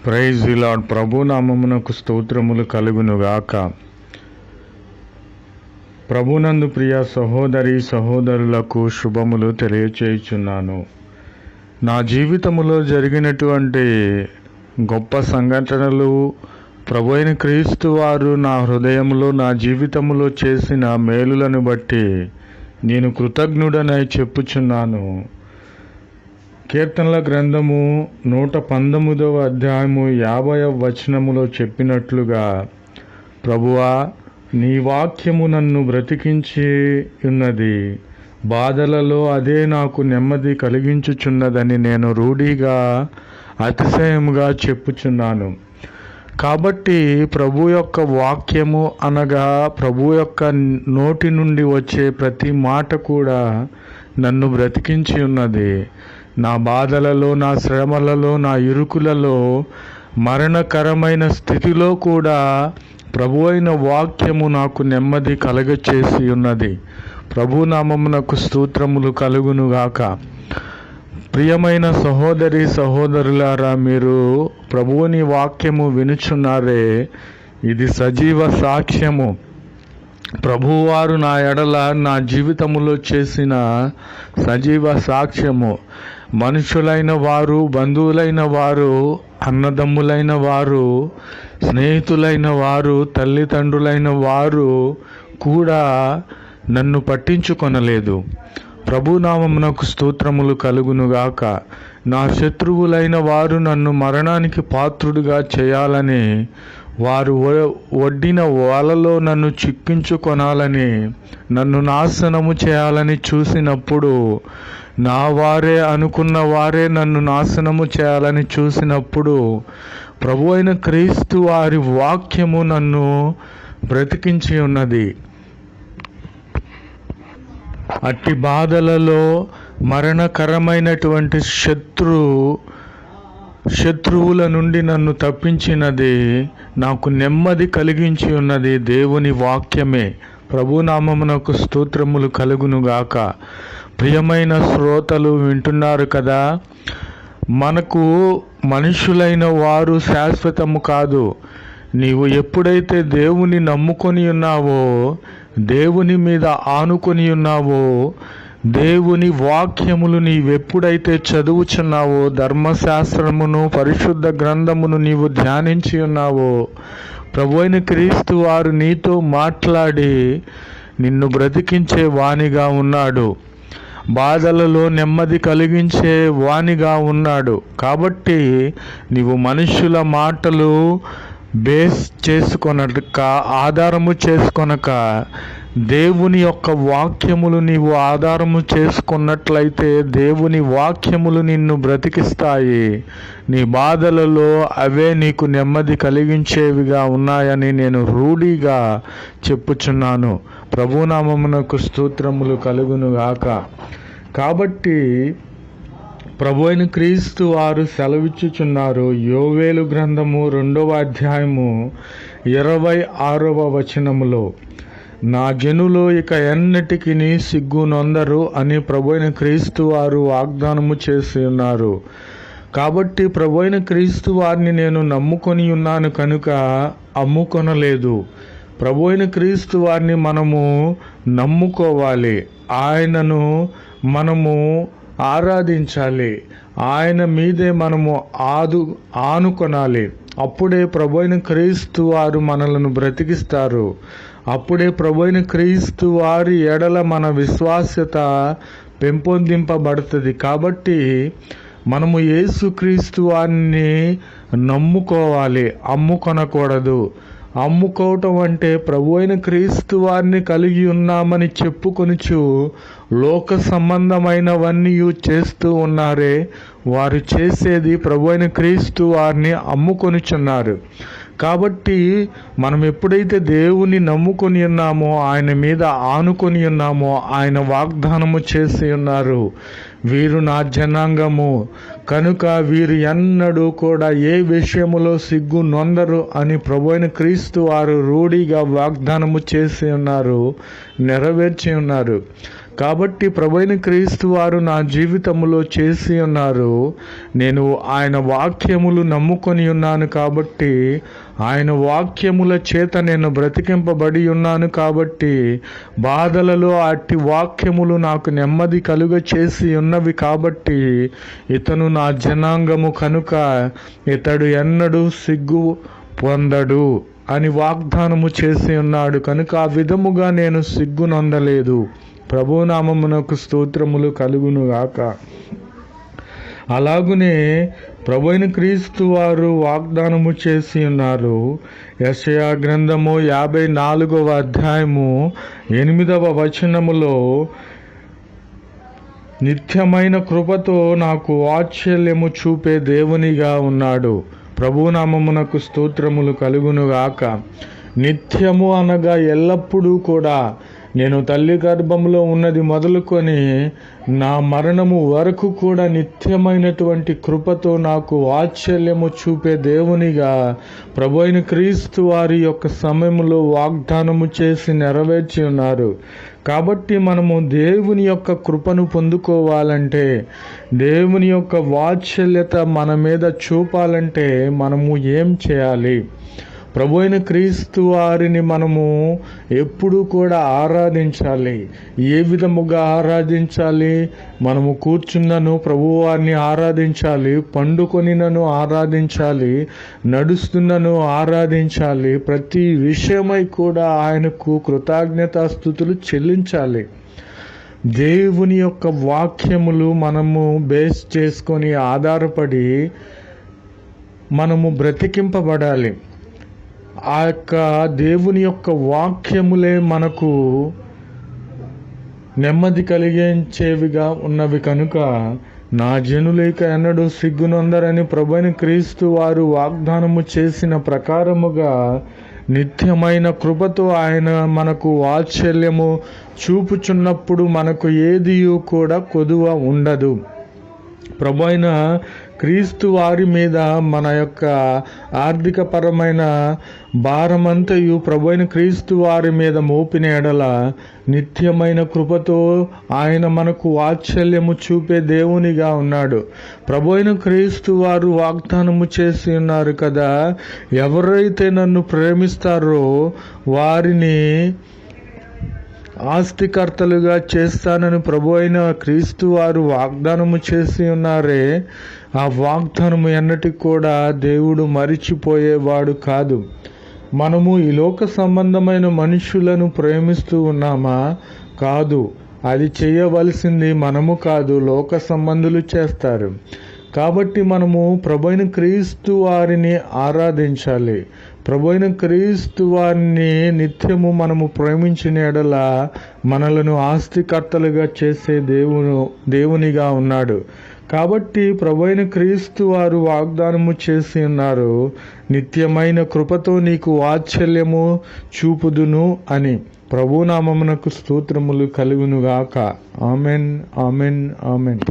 Praise the lord. ప్రభు నామమునకు స్తోత్రములు కలుగునుగాక. ప్రభునందు ప్రియ సహోదరి సహోదరులకు శుభములు తెలియచేయుచున్నాను. నా జీవితములో జరిగినటువంటి గొప్ప సంఘటనలు, ప్రభు అయిన క్రీస్తు వారు నా హృదయంలో నా జీవితంలో చేసిన మేలులను బట్టి నేను కృతజ్ఞుడనై చెప్పుచున్నాను. కీర్తనల గ్రంథము 119వ అధ్యాయము 50వ వచనములో చెప్పినట్లుగా, ప్రభువా నీ వాక్యము నన్ను బ్రతికించి ఉన్నది, బాధలలో అదే నాకు నెమ్మది కలిగించుచున్నదని నేను రూఢిగా అతిశయముగా చెప్పుచున్నాను. కాబట్టి ప్రభు యొక్క వాక్యము అనగా ప్రభు యొక్క నోటి నుండి వచ్చే ప్రతి మాట కూడా నన్ను బ్రతికించి ఉన్నది. నా బాధలలో, నా శ్రమలలో, నా ఇరుకులలో, మరణకరమైన స్థితిలో కూడా ప్రభు అయిన వాక్యము నాకు నెమ్మది కలగచేసి ఉన్నది. ప్రభు నామమునకు స్తోత్రములు కలుగునుగాక. ప్రియమైన సహోదరి సహోదరులారా, మీరు ప్రభువుని వాక్యము వినుచున్నారే, ఇది సజీవ సాక్ష్యము. ప్రభువారు నా ఎడల నా జీవితములో చేసిన సజీవ సాక్ష్యము. మనుషులైన వారు, బంధువులైన వారు, అన్నదమ్ములైన వారు, స్నేహితులైన వారు, తల్లిదండ్రులైన వారు కూడా నన్ను పట్టించుకొనలేదు. ప్రభునామమునకు స్తోత్రములు కలుగునుగాక. నా శత్రువులైన వారు నన్ను మరణానికి పాత్రుడిగా చేయాలని, వారు వడ్డిన వలలో నన్ను చిక్కించుకొనాలని, నన్ను నాశనము చేయాలని చూసినప్పుడు, నా వారే అనుకున్న వారే నన్ను నాశనము చేయాలని చూసినప్పుడు, ప్రభు అయిన క్రీస్తు వారి వాక్యము నన్ను బ్రతికించి ఉన్నది. అట్టి బాధలలో మరణకరమైనటువంటి శత్రువుల నుండి నన్ను తప్పించినది, నాకు నెమ్మది కలిగించి ఉన్నది దేవుని వాక్యమే. ప్రభునామమునకు స్తోత్రములు కలుగునుగాక. ప్రియమైన శ్రోతలు వింటున్నారు కదా, మనకు మనుషులైన వారు శాశ్వతము కాదు. నీవు ఎప్పుడైతే దేవుని నమ్ముకొని ఉన్నావో, దేవుని మీద ఆనుకొని ఉన్నావో, దేవుని వాక్యములు నీవెప్పుడైతే చదువుచున్నావో, ధర్మశాస్త్రమును పరిశుద్ధ గ్రంథమును నీవు ధ్యానించి ఉన్నావో, ప్రభు అయిన క్రీస్తు వారు నీతో మాట్లాడి నిన్ను బ్రతికించే వానిగా ఉన్నాడు. బాధలలో నెమ్మది కలిగించే వానిగా ఉన్నాడు. కాబట్టి నీవు మనుష్యుల మాటలు బేస్ చేసుకొనక, ఆధారము చేసుకొనక, దేవుని యొక్క వాక్యములు నీవు ఆధారము చేసుకున్నట్లయితే దేవుని వాక్యములు నిన్ను బ్రతికిస్తాయి. నీ బాధలలో అవే నీకు నెమ్మది కలిగించేవిగా ఉన్నాయని నేను రూఢిగా చెప్పుచున్నాను. ప్రభునామమునకు స్తోత్రములు కలుగునుగాక. కాబట్టి ప్రభు అయిన క్రీస్తు వారు సెలవిచ్చుచున్నారు. యోవేలు గ్రంథము 2వ అధ్యాయము 26వ వచనములో, నా జనులు ఇక ఎన్నటికి సిగ్గు నొందరు అని ప్రభు అయిన క్రీస్తు వారు వాగ్దానము చేసి ఉన్నారు. కాబట్టి ప్రభు అయిన క్రీస్తు వారిని నేను నమ్ముకొని ఉన్నాను కనుక అమ్ముకొనలేదు. ప్రభు అయిన క్రీస్తు వారిని మనము నమ్ముకోవాలి. ఆయనను మనము ఆరాధించాలి. ఆయన మీదే మనము ఆనుకొనాలి. అప్పుడే ప్రభు అయిన క్రీస్తు వారు మనలను బ్రతికిస్తారు. అప్పుడే ప్రభు అయిన క్రీస్తు వారి ఎడల మన విశ్వాస్యత పెంపొందింపబడుతుంది. కాబట్టి మనము యేసుక్రీస్తు వారిని నమ్ముకోవాలి, అమ్ముకొనకూడదు. అమ్ముకోవటం అంటే ప్రభు అయిన క్రీస్తు వారిని కలిగి ఉన్నామని చెప్పుకొనుచు లోక సంబంధమైనవన్నీ చేస్తూ ఉన్నారే, వారు చేసేది ప్రభు అయిన క్రీస్తు వారిని అమ్ముకొనుచున్నారు. కాబట్టి మనం ఎప్పుడైతే దేవుని నమ్ముకొని ఉన్నామో, ఆయన మీద ఆనుకొని ఉన్నామో, ఆయన వాగ్దానము చేసి ఉన్నారు, వీరు నా జనాంగము కనుక వీరు ఎన్నడూ కూడా ఏ విషయములో సిగ్గు నొందరు అని ప్రభు అయిన క్రీస్తు వారు రూఢిగా వాగ్దానము చేసి ఉన్నారు, నెరవేర్చి ఉన్నారు. కాబట్టి ప్రభువైన క్రీస్తు వారు నా జీవితంలో చేసి ఉన్నారు. నేను ఆయన వాక్యములు నమ్ముకొని ఉన్నాను కాబట్టి, ఆయన వాక్యముల చేత నేను బ్రతికింపబడి ఉన్నాను కాబట్టి, బాధలలో అట్టి వాక్యములు నాకు నెమ్మది కలుగ చేసి ఉన్నవి కాబట్టి, ఇతను నా జనాంగము కనుక ఇతడు ఎన్నడూ సిగ్గు పొందడు అని వాగ్దానము చేసి ఉన్నాడు కనుక ఆ విధముగా నేను సిగ్గునొందలేదు. ప్రభునామమునకు స్తోత్రములు కలుగును గాక. అలాగునే ప్రభువైన క్రీస్తు వారు వాగ్దానము చేసి ఉన్నారు. యెషయా గ్రంథము 54వ అధ్యాయము 8వ వచనములో, నిత్యమైన కృపతో నాకు వాత్సల్యము చూపే దేవునిగా ఉన్నాడు. ప్రభునామమునకు స్తోత్రములు కలుగును గాక. నిత్యము అనగా ఎల్లప్పుడూ కూడా, నేను తల్లి గర్భంలో ఉన్నది మొదలుకొని నా మరణము వరకు కూడా నిత్యమైనటువంటి కృపతో నాకు వాత్సల్యము చూపే దేవునిగా ప్రభువైన క్రీస్తు వారి యొక్క సమయంలో వాగ్దానము చేసి నెరవేర్చి ఉన్నారు. కాబట్టి మనము దేవుని యొక్క కృపను పొందుకోవాలంటే, దేవుని యొక్క వాత్సల్యత మన మీద చూపాలంటే మనము ఏం చేయాలి? ప్రభువైన క్రీస్తు వారిని మనము ఎప్పుడూ కూడా ఆరాధించాలి. ఏ విధముగా ఆరాధించాలి? మనము కూర్చున్నను ప్రభువారిని ఆరాధించాలి, పండుకొనినను ఆరాధించాలి, నడుస్తున్నను ఆరాధించాలి. ప్రతి విషయమై కూడా ఆయనకు కృతజ్ఞతాస్తుతులు చెల్లించాలి. దేవుని యొక్క వాక్యములు మనము బేస్ చేసుకొని ఆధారపడి మనము బ్రతికింపబడాలి. ఆ యొక్క దేవుని యొక్క వాక్యములే మనకు నెమ్మది కలిగించేవిగా ఉన్నవి కనుక, నా జనులేక ఎన్నడూ సిగ్గునొందరని ప్రభువైన క్రీస్తు వారు వాగ్దానము చేసిన ప్రకారముగా నిత్యమైన కృపతో ఆయన మనకు వాత్సల్యము చూపుచున్నప్పుడు మనకు ఏదియూ కూడా కొదువ ఉండదు. ప్రభువైన క్రీస్తు వారి మీద మన యొక్క ఆర్థికపరమైన భారమంతయు ప్రభువైన క్రీస్తు వారి మీద మోపిన ఎడల నిత్యమైన కృపతో ఆయన మనకు వాత్సల్యము చూపే దేవునిగా ఉన్నాడు. ప్రభువైన క్రీస్తు వారు వాగ్దానము చేసి ఉన్నారు కదా, ఎవరైతే నన్ను ప్రేమిస్తారో వారిని ఆస్తికర్తలుగా చేస్తానని ప్రభువైన క్రీస్తు వారు వాగ్దానము చేసి ఉన్నారే. ఆ వాగ్దానము ఎన్నటికి కూడా దేవుడు మరిచిపోయేవాడు కాదు. మనము ఈ లోక సంబంధమైన మనుషులను ప్రేమిస్తూ ఉన్నామా? కాదు. అది చేయవలసింది మనము కాదు, లోక సంబంధులు చేస్తారు. కాబట్టి మనము ప్రభువైన క్రీస్తు వారిని ఆరాధించాలి. ప్రభువైన క్రీస్తు వారిని నిత్యము మనము ప్రేమించిన ఎడల మనలను ఆస్తికర్తలుగా చేసే దేవునిగా ఉన్నాడు. కాబట్టి ప్రభువైన క్రీస్తు వారు వాగ్దానము చేసి ఉన్నారు, నిత్యమైన కృపతో నీకు వాత్సల్యము చూపుదును అని. ప్రభునామమునకు స్తోత్రములు కలుగునుగాక. Amen, amen, amen.